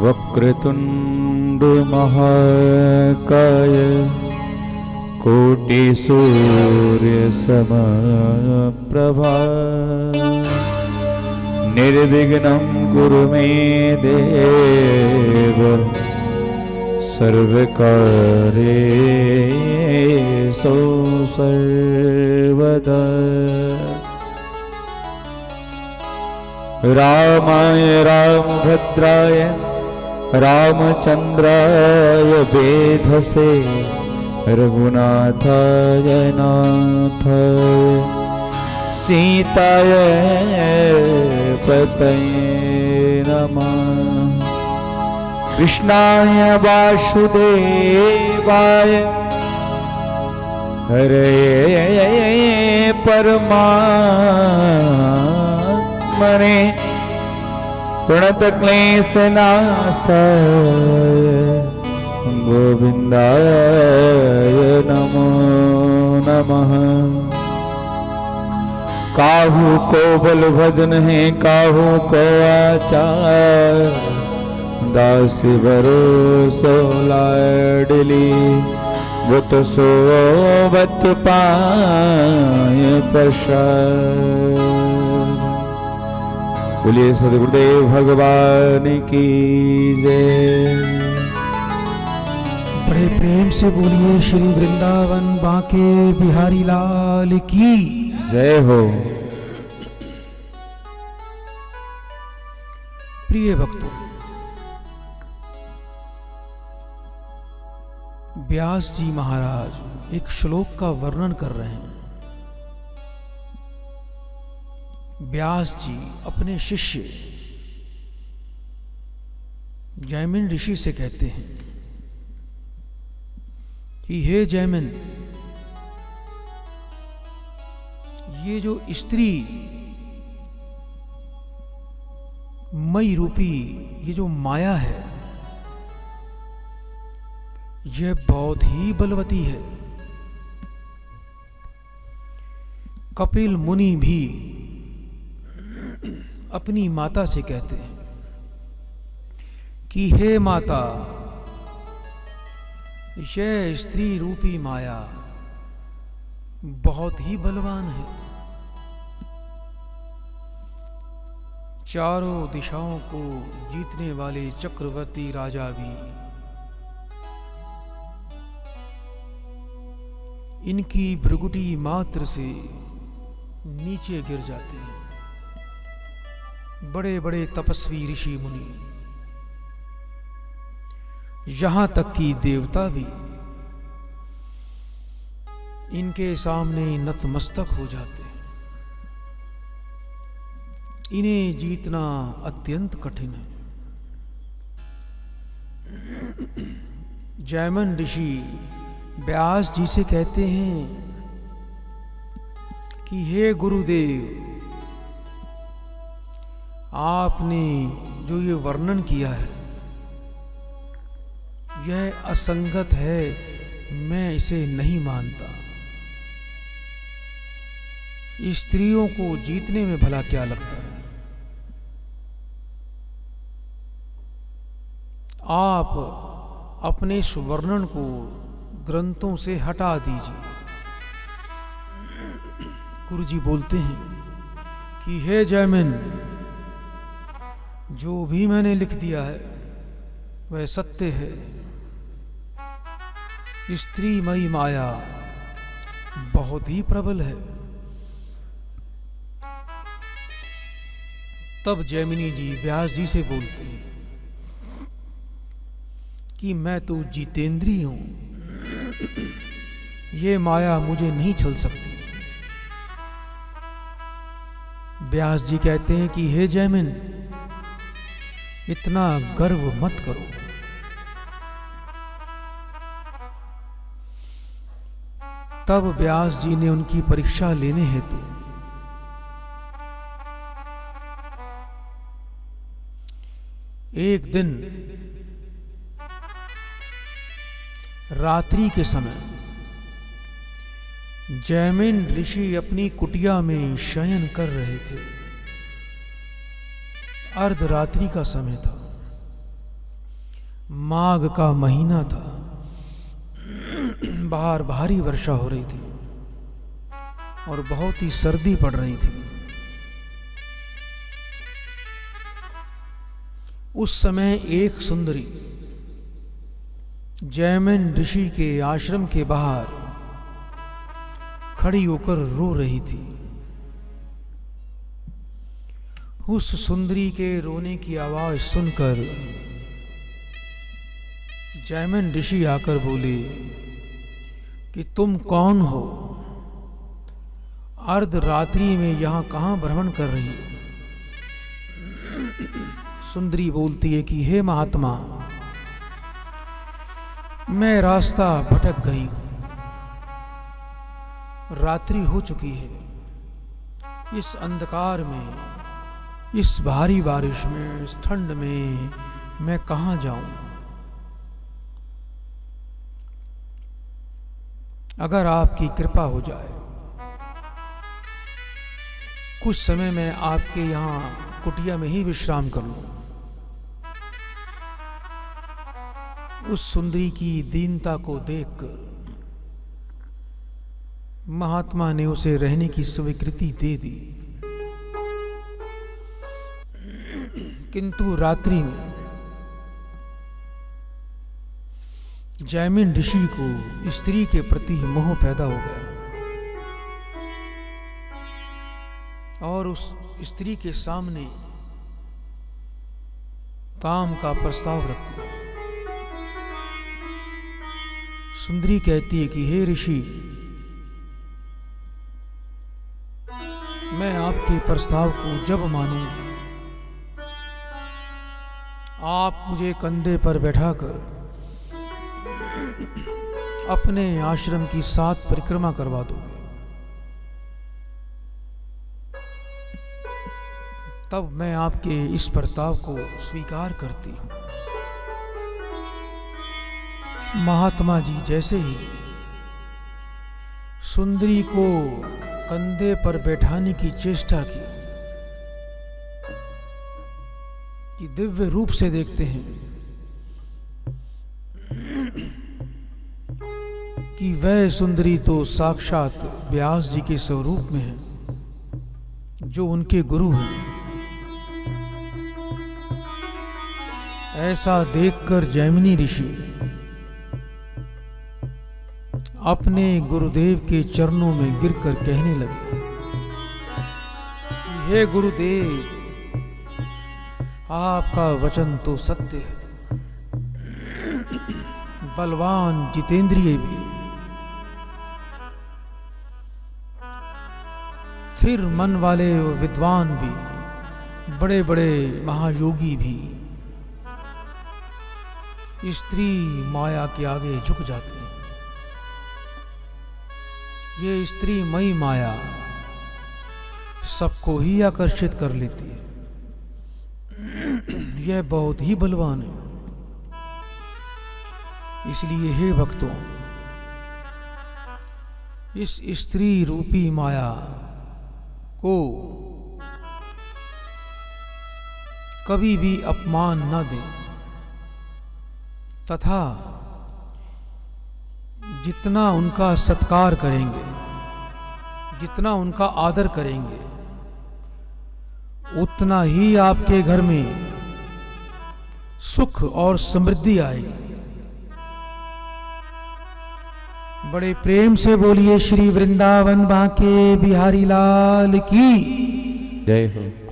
वक्रतुंड महाकाय कोटि सूर्य समप्रभा निर्विघ्नं कुरु मे देव सर्वकार्येषु सर्वदा। रामाय रामभद्राय रामचंद्राय वेधसे रघुनाथाय नाथाय सीताय पतये नमः। कृष्णाय वासुदेवाय हरे परमात्मने प्रणतक्लेशनाशाय गोविंदाय नमो नमः। काहू को बल भजन है काहू को आचार दासी भरोसो लाडली बुत सोबत पाय प्रसाद। बोलिए सद्गुरुदेव भगवान की जय। बड़े प्रेम से बोलिए श्री वृंदावन बांके बिहारी लाल की जय हो। प्रिय भक्तों, व्यास जी महाराज एक श्लोक का वर्णन कर रहे हैं। व्यास जी अपने शिष्य जैमिन ऋषि से कहते हैं कि हे जैमिन, ये जो स्त्री मई रूपी ये जो माया है यह बहुत ही बलवती है। कपिल मुनि भी अपनी माता से कहते हैं कि हे माता, यह स्त्री रूपी माया बहुत ही बलवान है। चारों दिशाओं को जीतने वाले चक्रवर्ती राजा भी इनकी भृगुटी मात्र से नीचे गिर जाते हैं। बड़े बड़े तपस्वी ऋषि मुनि, यहां तक कि देवता भी इनके सामने नतमस्तक हो जाते हैं। इन्हें जीतना अत्यंत कठिन है। जैमिन ऋषि व्यास जी से कहते हैं कि हे गुरुदेव, आपने जो ये वर्णन किया है यह असंगत है, मैं इसे नहीं मानता। स्त्रियों को जीतने में भला क्या लगता है? आप अपने इस वर्णन को ग्रंथों से हटा दीजिए। गुरु जी बोलते हैं कि हे जैमिन, जो भी मैंने लिख दिया है वह सत्य है। स्त्रीमयी माया बहुत ही प्रबल है। तब जैमिनी जी व्यास जी से बोलते हैं कि मैं तो जितेंद्रिय हूं, ये माया मुझे नहीं छल सकती। व्यास जी कहते हैं कि हे जैमिन, इतना गर्व मत करो। तब व्यास जी ने उनकी परीक्षा लेने हेतु एक दिन रात्रि के समय जैमिन ऋषि अपनी कुटिया में शयन कर रहे थे। अर्धरात्रि का समय था, माघ का महीना था, बाहर भारी वर्षा हो रही थी और बहुत ही सर्दी पड़ रही थी। उस समय एक सुंदरी जैमिन ऋषि के आश्रम के बाहर खड़ी होकर रो रही थी। उस सुंदरी के रोने की आवाज सुनकर जैमिन ऋषि आकर बोले कि तुम कौन हो? अर्धरात्रि में यहां कहां भ्रमण कर रही हो? सुंदरी बोलती है कि हे महात्मा, मैं रास्ता भटक गई हूं, रात्रि हो चुकी है। इस अंधकार में, इस भारी बारिश में, इस ठंड में मैं कहां जाऊं? अगर आपकी कृपा हो जाए, कुछ समय मैं आपके यहां कुटिया में ही विश्राम कर लूं। उस सुंदरी की दीनता को देखकर महात्मा ने उसे रहने की स्वीकृति दे दी। किंतु रात्रि में जैमिन ऋषि को स्त्री के प्रति मोह पैदा हो गया और उस स्त्री के सामने काम का प्रस्ताव रख दिया। सुंदरी कहती है कि हे ऋषि, मैं आपके प्रस्ताव को जब मानूंगी, आप मुझे कंधे पर बैठाकर अपने आश्रम की 7 परिक्रमा करवा दोगे, तब मैं आपके इस प्रस्ताव को स्वीकार करती हूं। महात्मा जी जैसे ही सुंदरी को कंधे पर बैठाने की चेष्टा की कि दिव्य रूप से देखते हैं कि वह सुंदरी तो साक्षात व्यास जी के स्वरूप में है, जो उनके गुरु हैं। ऐसा देखकर जैमिनी ऋषि अपने गुरुदेव के चरणों में गिरकर कहने लगे कि हे गुरुदेव, आपका वचन तो सत्य है, बलवान जितेंद्रिय भी, स्थिर मन वाले विद्वान भी, बड़े बड़े महायोगी भी स्त्री माया के आगे झुक जाते हैं। ये स्त्री मई माया सबको ही आकर्षित कर लेती है। यह बहुत ही बलवान है। इसलिए हे भक्तों, इस स्त्री रूपी माया को कभी भी अपमान न दें, तथा जितना उनका सत्कार करेंगे, जितना उनका आदर करेंगे, उतना ही आपके घर में सुख और समृद्धि आएगी। बड़े प्रेम से बोलिए श्री वृंदावन बांके बिहारी लाल की जय हो।